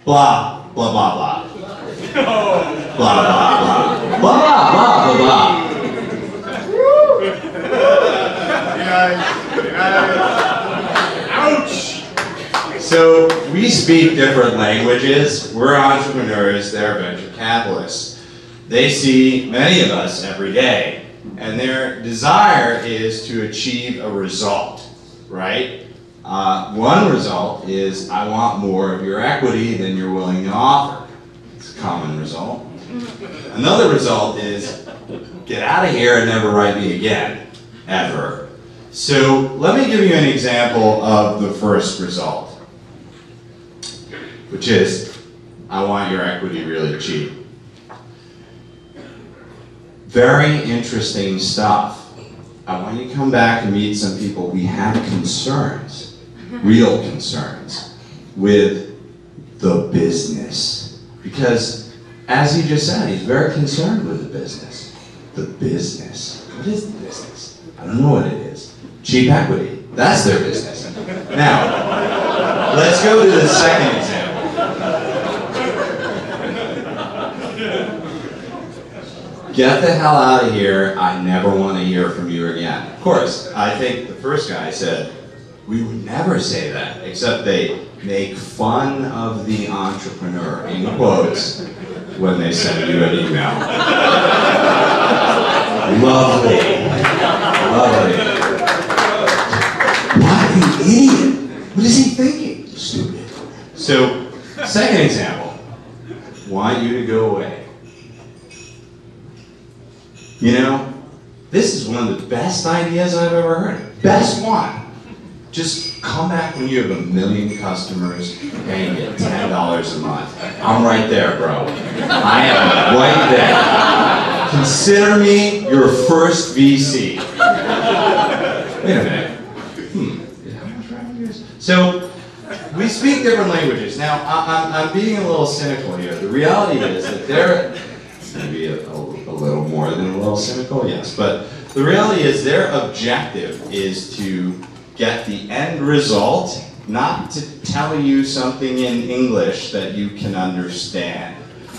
blah, blah, blah, blah. Blah, blah, blah. Blah, blah, blah, blah, blah. Ouch! So we speak different languages. We're entrepreneurs, they're venture capitalists. They see many of us every day, and their desire is to achieve a result, right? One result is, I want more of your equity than you're willing to offer. It's a common result. Another result is, get out of here and never write me again, ever. So let me give you an example of the first result, which is, I want your equity really cheap. Very interesting stuff. I want you to come back and meet some people. We have concerns, real concerns, with the business. Because, as he just said, he's very concerned with the business. The business. What is the business? I don't know what it is. Cheap equity. That's their business. Now, let's go to the second example. Get the hell out of here. I never want to hear from you again. Of course, I think the first guy said, we would never say that, except they make fun of the entrepreneur, in quotes, when they send you an email. Lovely. Lovely. What an idiot. What is he thinking? Stupid. So, second example. Want you to go away. You know, this is one of the best ideas I've ever heard. Best one. Just come back when you have 1 million customers paying you $10 a month. I'm right there, bro. I am right there. Consider me your first VC. Wait a minute. How much revenue is? So, we speak different languages. Now, I'm being a little cynical here. The reality is that they're maybe a little more than a little cynical, yes. But the reality is their objective is to get the end result, not to tell you something in English that you can understand,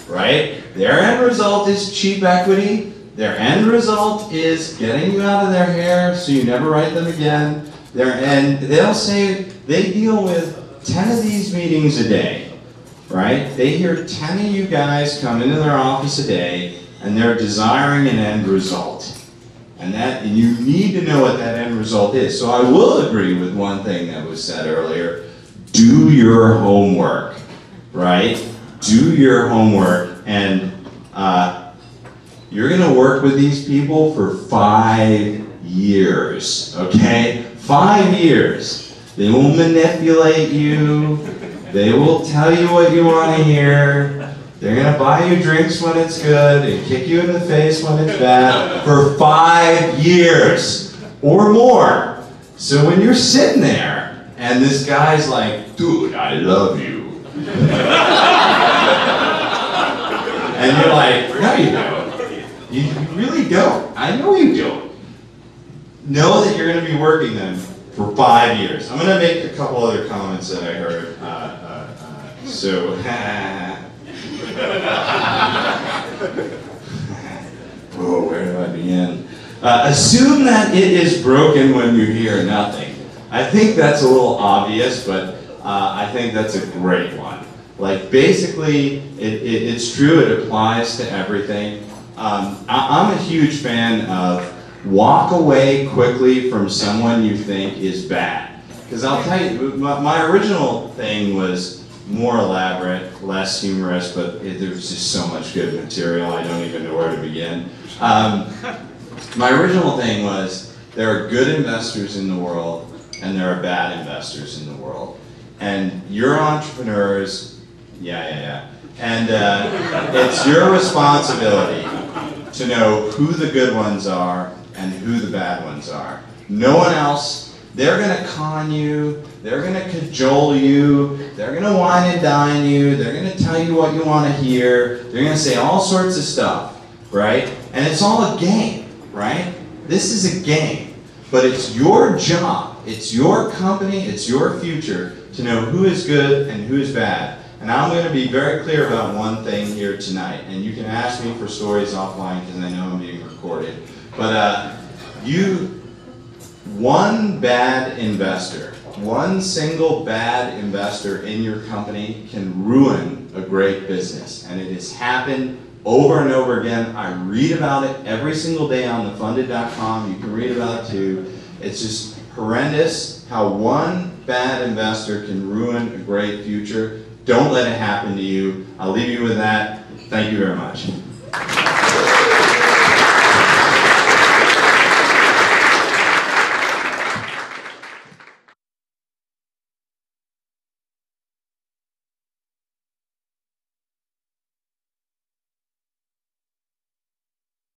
right? Their end result is cheap equity. Their end result is getting you out of their hair so you never write them again. And they'll say they deal with 10 of these meetings a day, right? They hear 10 of you guys come into their office a day, and they're desiring an end result. And you need to know what that end result is. So I will agree with one thing that was said earlier. Do your homework, right? Do your homework. And you're going to work with these people for 5 years, okay? 5 years. They will manipulate you. They will tell you what you want to hear. They're going to buy you drinks when it's good and kick you in the face when it's bad for 5 years or more. So when you're sitting there and this guy's like, dude, I love you. And you're like, no you don't. You really don't. I know you don't. Know that you're going to be working them for 5 years. I'm going to make a couple other comments that I heard. Oh, where do I begin? Assume that it is broken when you hear nothing. I think that's a little obvious, but I think that's a great one. Like, basically, it's true, it applies to everything. I'm a huge fan of walk away quickly from someone you think is bad. Because I'll tell you, my original thing was more elaborate, less humorous, but there's just so much good material, I don't even know where to begin. My original thing was, there are good investors in the world, and there are bad investors in the world. And you're entrepreneurs, and it's your responsibility to know who the good ones are and who the bad ones are. No one else. They're going to con you, they're going to cajole you, they're going to wine and dine you, they're going to tell you what you want to hear, they're going to say all sorts of stuff, right? And it's all a game, right? This is a game, but it's your job, it's your company, it's your future to know who is good and who is bad. And I'm going to be very clear about one thing here tonight, and you can ask me for stories offline because I know I'm being recorded. But one bad investor, one single bad investor in your company can ruin a great business. And it has happened over and over again. I read about it every single day on thefunded.com. You can read about it too. It's just horrendous how one bad investor can ruin a great future. Don't let it happen to you. I'll leave you with that. Thank you very much.